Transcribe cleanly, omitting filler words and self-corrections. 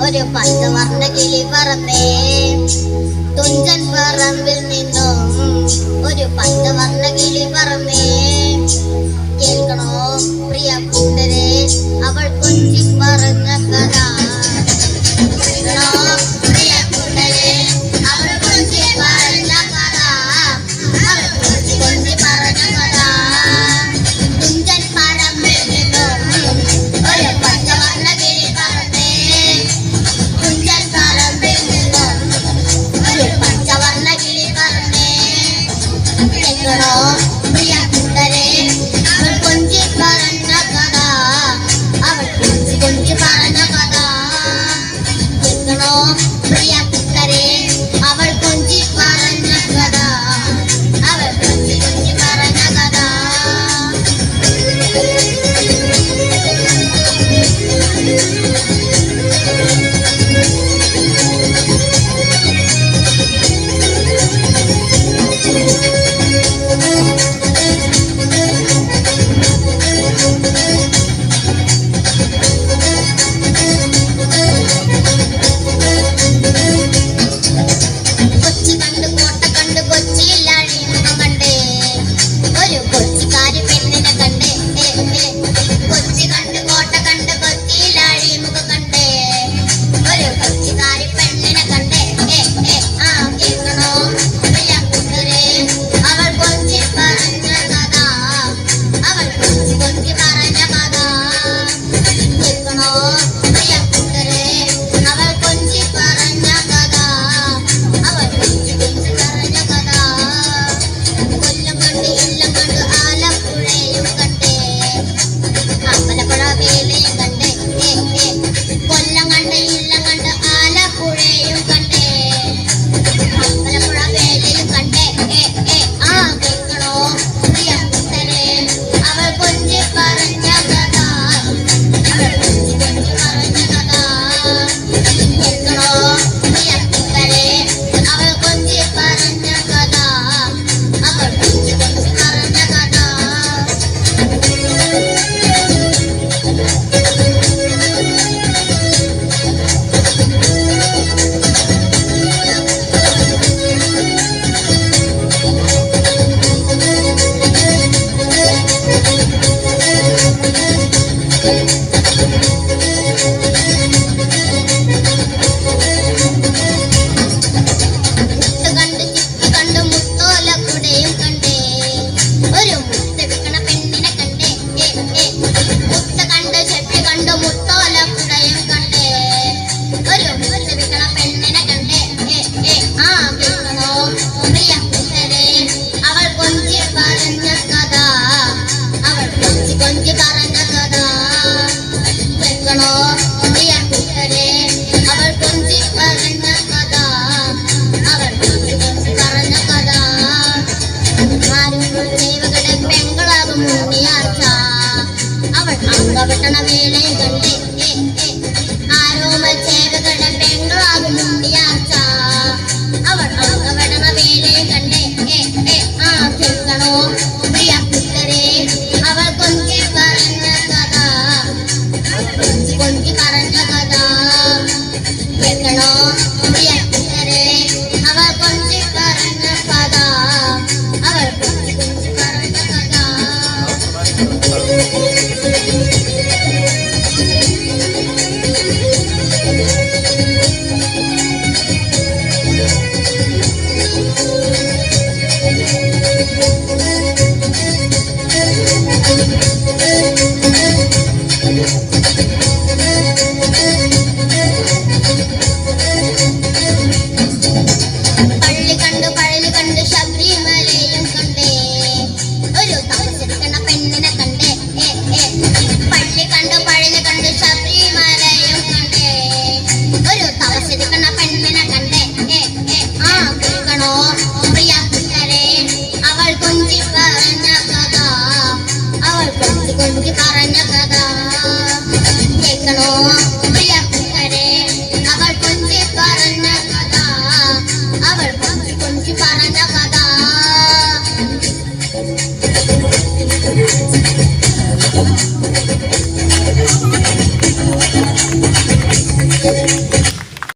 ഒരു പച്ചവർണ്ണ കിളി പറന്നേ തുഞ്ചൻ പറമ്പിൽ നിന്നും ഒരു പച്ചവർണ്ണ കിളി പറന്നേ. കേൾക്കണോ പ്രിയ കൂട്ടരെ അവൾ കൊഞ്ചി പറഞ്ഞ കഥ. കേൾക്കണോ പ്രിയ കൂട്ടരെ അവൾ കൊഞ്ചി പറഞ്ഞ കഥ. അവൾ കൊഞ്ചി കൊഞ്ചി പറഞ്ഞ കഥ. തുഞ്ചൻ പറമ്പിൽ നിന്നും ഒരു പച്ചവർണ്ണ കിളി പറന്നേ തുഞ്ചൻ പറമ്പിൽ നിന്നും ഒരു പച്ചവർണ്ണ കിളി പറന്നേ. കേൾക്കണോ പ്രിയ കൂട്ടരെ അവൾ കൊഞ്ചി പറഞ്ഞ കഥ. അവൾ കൊഞ്ചി കൊഞ്ചി പറഞ്ഞ കഥ. കേൾക്കണോ പ്രിയ കൂട്ടരെ അവൾ കൊഞ്ചി പറഞ്ഞ കഥ. അവൾ കൊഞ്ചി കൊഞ്ചി പറഞ്ഞ കഥ. കൊച്ചി കണ്ട് കോട്ട കണ്ട് കൊച്ചിയിൽ അഴിമുഖം കണ്ടേ ഒരു കൊച്ചിക്കാരി പെണ്ണിനെ കണ്ടേ. കൊച്ചി കണ്ട് കോട്ട കണ്ട് കൊച്ചിയിൽ അഴിമുഖം കണ്ടേ ഒരു കൊച്ചിക്കാരി പെണ്ണിനെ കണ്ടേ. ആ കേൾക്കണോ പ്രിയ കൂട്ടരെ അവൾ കൊഞ്ചി പറഞ്ഞ കഥ. അവൾ കൊഞ്ചി കൊഞ്ചി പറഞ്ഞ കഥ. കേൾക്കണോ പ്രിയ കൂട്ടരെ അവൾ കൊഞ്ചി പറഞ്ഞ കഥ. അവൾ കൊഞ്ചി കൊഞ്ചി പറഞ്ഞ കഥ. കൊല്ലം കണ്ട് എല്ലാം കണ്ട് ആലപ്പുഴയും കണ്ടേ അമ്പലപ്പുഴ വേലയും കണ്ടേ. കൊല്ലം കണ്ട് എല്ലാം കണ്ട് ആലപ്പുഴയും കണ്ടേ അമ്പലപ്പുഴ വേലയും കണ്ടേ. ആ കേൾക്കണോ പ്രിയ കൂട്ടരെ അവൾ കൊഞ്ചി പറഞ്ഞ കഥ. അവൾ കൊഞ്ചി കൊഞ്ചി പറഞ്ഞ കഥ. കേൾക്കണോ പ്രിയ കൂട്ടരെ അവൾ കൊഞ്ചി പറഞ്ഞ കഥ. അവൾ കൊഞ്ചി കൊഞ്ചി പറഞ്ഞ കഥ. മുത്ത് കണ്ട് ചിപ്പി കണ്ട് മുത്തോല കുടയും കണ്ടേ ഒരു മുത്ത് വിക്കണ പെണ്ണിനെ കണ്ടേ. മുത്ത് കണ്ട് ചെപ്പി കണ്ട് മുത്തോല കുടയും കണ്ടേ ഒരു മുത്ത് വിക്കണ പെണ്ണിനെ കണ്ടേ. ആ കേൾക്കണോ പ്രിയ കൂട്ടരെ അവൾ കൊഞ്ചി പറഞ്ഞ കഥ. അവൾ കൊഞ്ചി കൊഞ്ചി പറഞ്ഞ കഥ. കേൾക്കണോ പ്രിയ കൂട്ടരെ അവൾ കൊഞ്ചി പറഞ്ഞ കഥ. അവൾ കൊഞ്ചി കൊഞ്ചി പറഞ്ഞ കഥ. ആരും ദൈവകടെ പെങ്ങളാകും ഉണ്ണിയാർച്ച അവൾ അങ്കവെട്ടണ വേലയും കണ്ടേ. ആരോമ ചേവകടെ പെങ്ങളാകും ഉണ്ണിയാർച്ച അവൾ അങ്കവെട്ടണ വേലയും കണ്ടേ. ആ കേൾക്കണോ പ്രിയ കൂട്ടരെ അവൾ കൊഞ്ചി പറഞ്ഞ കഥ. അവൾ കൊഞ്ചി കൊഞ്ചി പറഞ്ഞ കഥ. കേൾക്കണോ പ്രിയ കൂട്ടരെ അവൾ കൊഞ്ചി പറഞ്ഞ കഥ. അവൾ കൊഞ്ചി കൊഞ്ചി പറഞ്ഞ കഥ. പള്ളി കണ്ട് പഴനി കണ്ട് ശബരിമലയും കണ്ടേ ഒരു തപസ്സിരിക്കണ പെണ്ണിനെ കണ്ടേ. പള്ളി കണ്ട് പഴനി കണ്ട് ശബരിമലയും കണ്ടേ ഒരു തപസ്സിരിക്കണ പെണ്ണിനെ കണ്ടേ. ആ കേൾക്കണോ പ്രിയ കൂട്ടരെ അവൾ കൊഞ്ചി പറഞ്ഞ കഥ. അവൾ കൊഞ്ചി കൊഞ്ചി പറഞ്ഞ കഥ. കേൾക്കണോ പ്രിയ കൂട്ടരെ അവൾ കൊഞ്ചി പറഞ്ഞ കഥ. അവൾ കൊഞ്ചി കൊഞ്ചി പറഞ്ഞ കഥ.